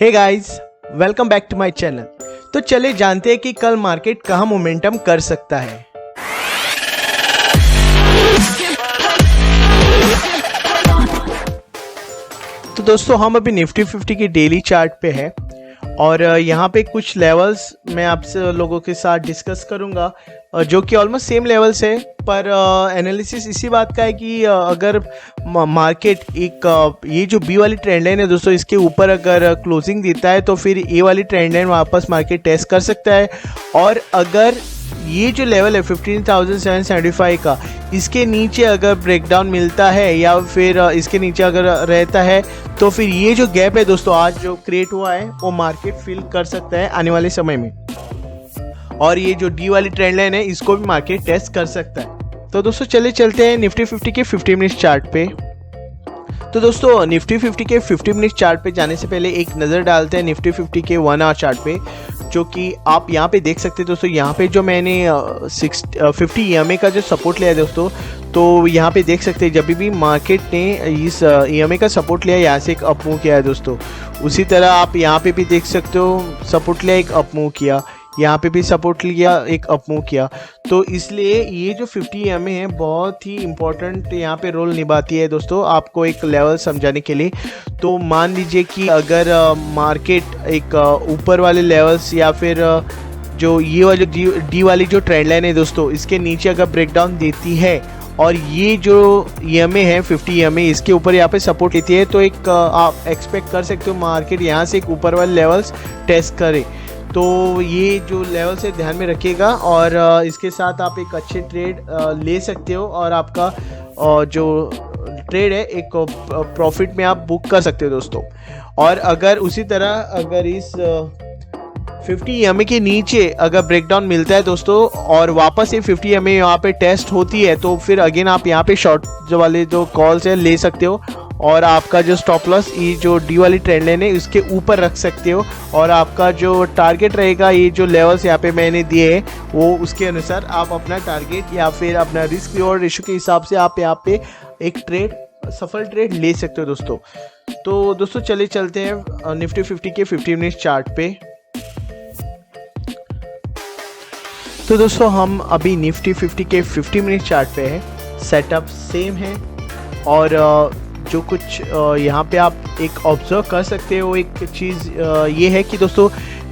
Hey guys, welcome back to my channel. तो चले जानते हैं कि कल मार्केट कहाँ मोमेंटम कर सकता है। तो दोस्तों हम अभी निफ्टी 50 की डेली चार्ट पे है और यहाँ पे कुछ लेवल्स मैं आपसे लोगों के साथ डिस्कस करूँगा जो कि ऑलमोस्ट सेम लेवल्स है, पर एनालिसिस इसी बात का है कि अगर मार्केट एक ये जो बी वाली ट्रेंड लाइन है दोस्तों, इसके ऊपर अगर क्लोजिंग देता है तो फिर ए वाली ट्रेंड लाइन वापस मार्केट टेस्ट कर सकता है। और अगर ये जो लेवल है 15,775 का, इसके नीचे अगर ब्रेकडाउन मिलता है या फिर इसके नीचे अगर रहता है तो फिर ये जो गैप है दोस्तों आज जो क्रिएट हुआ है वो मार्केट फिल कर सकता है आने वाले समय में। और ये जो डी वाली ट्रेंड लाइन है इसको भी मार्केट टेस्ट कर सकता है। तो दोस्तों चलते हैं निफ्टी 50 के 50 मिनट चार्ट पे। तो दोस्तों निफ्टी 50 के 50 मिनट चार्ट पे जाने से पहले एक नज़र डालते हैं निफ्टी 50 के 1 आवर चार्ट पे, जो कि आप यहाँ पे देख सकते हैं दोस्तों। यहाँ पे जो मैंने 50 EMA का जो सपोर्ट लिया है दोस्तों, तो यहाँ पे देख सकते हैं जब भी मार्केट ने इस EMA का सपोर्ट लिया यहाँ से एक अप मूव किया है दोस्तों, उसी तरह आप यहाँ पे भी देख सकते हो सपोर्ट लिया एक अप मूव किया, यहाँ पे भी सपोर्ट लिया एक अप मूव किया। तो इसलिए ये जो 50 EMA है बहुत ही इम्पोर्टेंट यहाँ पे रोल निभाती है दोस्तों, आपको एक लेवल समझाने के लिए। तो मान लीजिए कि अगर मार्केट एक ऊपर वाले लेवल्स या फिर जो ये वाली डी वाली जो ट्रेंड लाइन है दोस्तों, इसके नीचे अगर ब्रेकडाउन देती है और ये जो EMA है 50 EMA इसके ऊपर यहाँ पे सपोर्ट लेती है, तो एक आप एक्सपेक्ट कर सकते हो मार्केट यहाँ से एक ऊपर वाले लेवल्स टेस्ट करे। तो ये जो लेवल से ध्यान में रखिएगा और इसके साथ आप एक अच्छे ट्रेड ले सकते हो और आपका जो ट्रेड है एक प्रॉफिट में आप बुक कर सकते हो दोस्तों। और अगर उसी तरह अगर इस 50 EMA के नीचे अगर ब्रेकडाउन मिलता है दोस्तों और वापस ये 50 EMA यहाँ पे टेस्ट होती है, तो फिर अगेन आप यहाँ पे शॉर्ट जो वाले जो कॉल्स है ले सकते हो और आपका जो स्टॉप लॉस ये जो डी वाली ट्रेंड लाइन है इसके ऊपर रख सकते हो और आपका जो टारगेट रहेगा ये जो लेवल्स यहाँ पे मैंने दिए हैं वो उसके अनुसार आप अपना टारगेट या फिर अपना रिस्क रिवॉर्ड रेशियो के हिसाब से आप यहाँ पे एक ट्रेड सफल ट्रेड ले सकते हो दोस्तों। तो दोस्तों चलते हैं निफ्टी 50 के 50 मिनट चार्ट पे। तो दोस्तों हम अभी निफ्टी 50 के 50 मिनट चार्ट पे है, सेटअप सेम है और जो कुछ यहाँ पे आप एक ऑब्जर्व कर सकते हो एक चीज़ ये है कि दोस्तों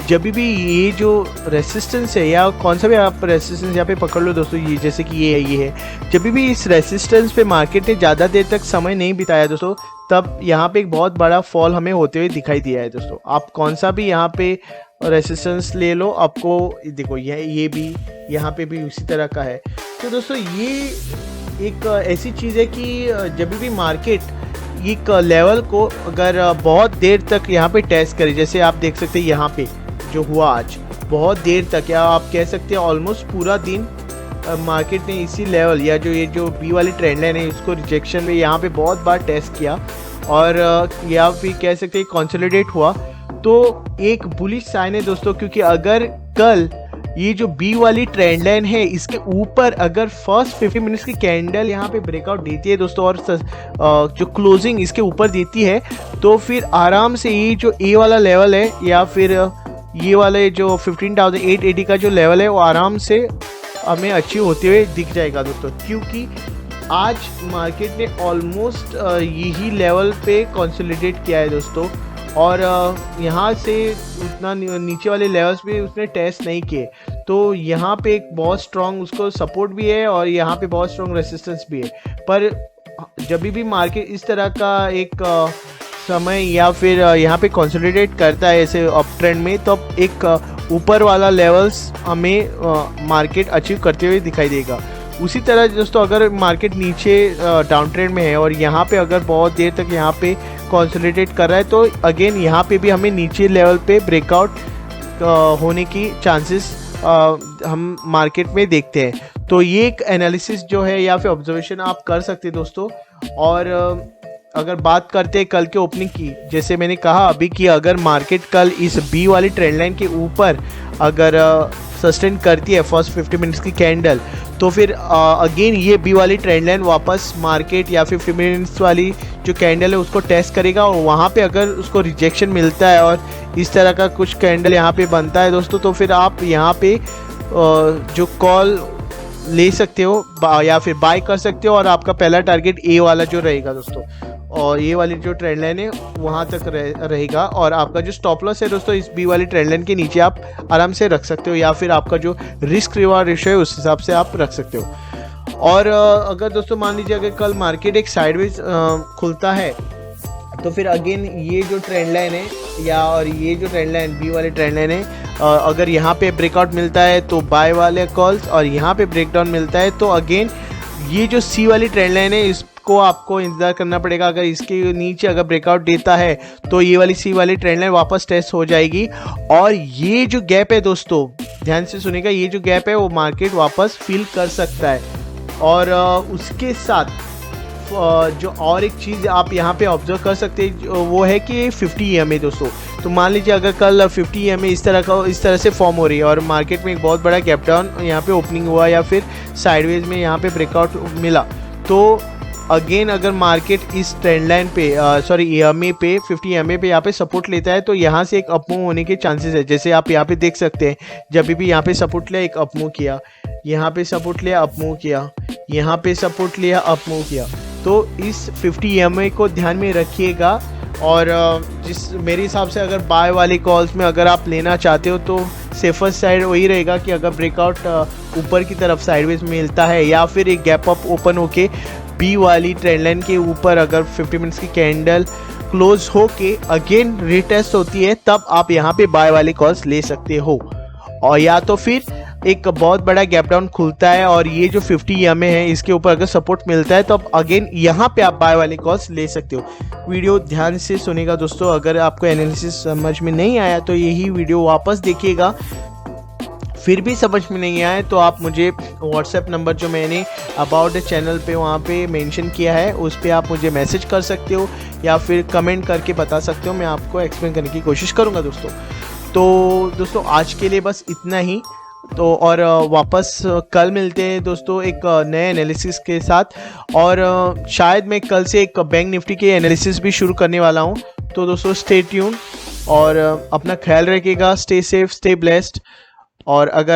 जब भी ये जो रेसिस्टेंस है या कौन सा भी आप रेसिस्टेंस यहाँ पे पकड़ लो दोस्तों, ये जैसे कि ये है, जब भी इस रेसिस्टेंस पे मार्केट ने ज़्यादा देर तक समय नहीं बिताया दोस्तों, तब यहाँ पे एक बहुत बड़ा फॉल हमें होते हुए दिखाई दिया है दोस्तों। आप कौन सा भी यहाँ पे रेसिस्टेंस ले लो, आपको देखो ये भी यहाँ पे भी उसी तरह का है। तो दोस्तों ये एक ऐसी चीज़ है कि जब भी मार्केट एक लेवल को अगर बहुत देर तक यहाँ पे टेस्ट करे, जैसे आप देख सकते हैं यहाँ पे जो हुआ आज बहुत देर तक, या आप कह सकते हैं ऑलमोस्ट पूरा दिन मार्केट ने इसी लेवल या जो ये जो बी वाली ट्रेंड लाइन है इसको रिजेक्शन में यहाँ पे बहुत बार टेस्ट किया और या फिर कह सकते हैं कंसोलिडेट हुआ। तो एक बुलिश साइन है दोस्तों, क्योंकि अगर कल ये जो बी वाली ट्रेंड लाइन है इसके ऊपर अगर फर्स्ट 50 मिनट्स की कैंडल यहाँ पे ब्रेकआउट देती है दोस्तों और जो क्लोजिंग इसके ऊपर देती है, तो फिर आराम से ये जो ए वाला लेवल है या फिर ये वाले जो 15,880 का जो लेवल है वो आराम से हमें अचीव होते हुए दिख जाएगा दोस्तों, क्योंकि आज मार्केट ने ऑलमोस्ट यही लेवल पे कंसोलिडेट किया है दोस्तों और यहाँ से उतना नीचे वाले लेवल्स भी उसने टेस्ट नहीं किए। तो यहाँ पे एक बहुत स्ट्रॉन्ग उसको सपोर्ट भी है और यहाँ पे बहुत स्ट्रॉन्ग रेसिस्टेंस भी है। पर जब भी मार्केट इस तरह का एक समय या फिर यहाँ पे कंसोलिडेट करता है ऐसे अप ट्रेंड में, तो एक ऊपर वाला लेवल्स हमें मार्केट अचीव करते हुए दिखाई देगा। उसी तरह दोस्तों अगर मार्केट नीचे डाउन ट्रेंड में है और यहाँ पे अगर बहुत देर तक यहाँ पे कंसोलिडेट कर रहा है, तो अगेन यहाँ पे भी हमें नीचे लेवल पे ब्रेकआउट होने की चांसेस हम मार्केट में देखते हैं। तो ये एक एनालिसिस जो है या फिर ऑब्जर्वेशन आप कर सकते हैं दोस्तों। और अगर बात करते हैं कल के ओपनिंग की, जैसे मैंने कहा अभी कि अगर मार्केट कल इस बी वाली ट्रेंड लाइन के ऊपर अगर सस्टेन करती है फर्स्ट 50 मिनट्स की कैंडल, तो फिर अगेन ये बी वाली ट्रेंड लाइन वापस मार्केट या फिर 50 मिनट्स वाली जो कैंडल है उसको टेस्ट करेगा, और वहाँ पे अगर उसको रिजेक्शन मिलता है और इस तरह का कुछ कैंडल यहाँ पे बनता है दोस्तों, तो फिर आप यहाँ पे जो कॉल ले सकते हो या फिर बाय कर सकते हो, और आपका पहला टारगेट ए वाला जो रहेगा दोस्तों, और ये वाली जो ट्रेंड लाइन है वहाँ तक रहेगा, और आपका जो स्टॉप लॉस है दोस्तों इस बी वाली ट्रेंड लाइन के नीचे आप आराम से रख सकते हो, या फिर आपका जो रिस्क रिवार्ड रेशियो है उस हिसाब से आप रख सकते हो। और अगर दोस्तों मान लीजिए अगर कल मार्केट एक साइडवेज खुलता है, तो फिर अगेन ये जो ट्रेंड लाइन है और ये जो ट्रेंड लाइन बी वाली ट्रेंड लाइन है, अगर यहाँ पे ब्रेकआउट मिलता है तो बाय वाले कॉल्स, और यहाँ पे ब्रेकडाउन मिलता है तो अगेन ये जो सी वाली ट्रेंड लाइन है इसको आपको इंतज़ार करना पड़ेगा। अगर इसके नीचे अगर ब्रेकआउट देता है तो ये वाली सी वाली ट्रेंड लाइन वापस टेस्ट हो जाएगी, और ये जो गैप है दोस्तों ध्यान से सुनिएगा, ये जो गैप है वो मार्केट वापस फिल कर सकता है। और उसके साथ जो और एक चीज़ आप यहाँ पे ऑब्जर्व कर सकते हैं वो है कि 50 EMA दोस्तों। तो मान लीजिए अगर कल 50 EMA इस तरह से फॉर्म हो रही है और मार्केट में एक बहुत बड़ा गैप डाउन यहाँ पे ओपनिंग हुआ या फिर साइडवेज में यहाँ पे ब्रेकआउट मिला, तो अगेन अगर मार्केट इस ट्रेंड लाइन पे EMA पे 50 EMA पे यहाँ पे सपोर्ट लेता है तो यहाँ से एक अपमूव होने के चांसेस है। जैसे आप यहाँ पे देख सकते हैं जब भी यहाँ पे सपोर्ट लिया एक अपमूव किया, यहाँ पे सपोर्ट लिया अपमूव किया, यहाँ पे सपोर्ट लिया अपमूव किया। तो इस 50 EMA को ध्यान में रखिएगा, और जिस मेरे हिसाब से अगर बाय वाली कॉल्स में अगर आप लेना चाहते हो तो सेफर साइड वही रहेगा कि अगर ब्रेकआउट ऊपर की तरफ साइडवेज मिलता है या फिर एक गैप अप ओपन होके बी वाली ट्रेंड लाइन के ऊपर अगर 50 मिनट्स की कैंडल क्लोज होके अगेन रिटेस्ट होती है, तब आप यहाँ पे बाय वाली कॉल्स ले सकते हो। और या तो फिर एक बहुत बड़ा गैप डाउन खुलता है और ये जो 50 EMA है इसके ऊपर अगर सपोर्ट मिलता है तो अब अगेन यहाँ पे आप बाय वाले कॉल्स ले सकते हो। वीडियो ध्यान से सुनेगा दोस्तों, अगर आपको एनालिसिस समझ में नहीं आया तो यही वीडियो वापस देखिएगा। फिर भी समझ में नहीं आए तो आप मुझे व्हाट्सएप नंबर जो मैंने अबाउट द चैनल पे वहाँ पे मेंशन किया है उस पर आप मुझे मैसेज कर सकते हो या फिर कमेंट करके बता सकते हो, मैं आपको एक्सप्लेन करने की कोशिश करूँगा दोस्तों। तो दोस्तों आज के लिए बस इतना ही, तो और वापस कल मिलते हैं दोस्तों एक नए एनालिसिस के साथ, और शायद मैं कल से एक बैंक निफ्टी के एनालिसिस भी शुरू करने वाला हूं। तो दोस्तों स्टे ट्यून और अपना ख्याल रखिएगा, स्टे सेफ, स्टे ब्लेस्ड। और अगर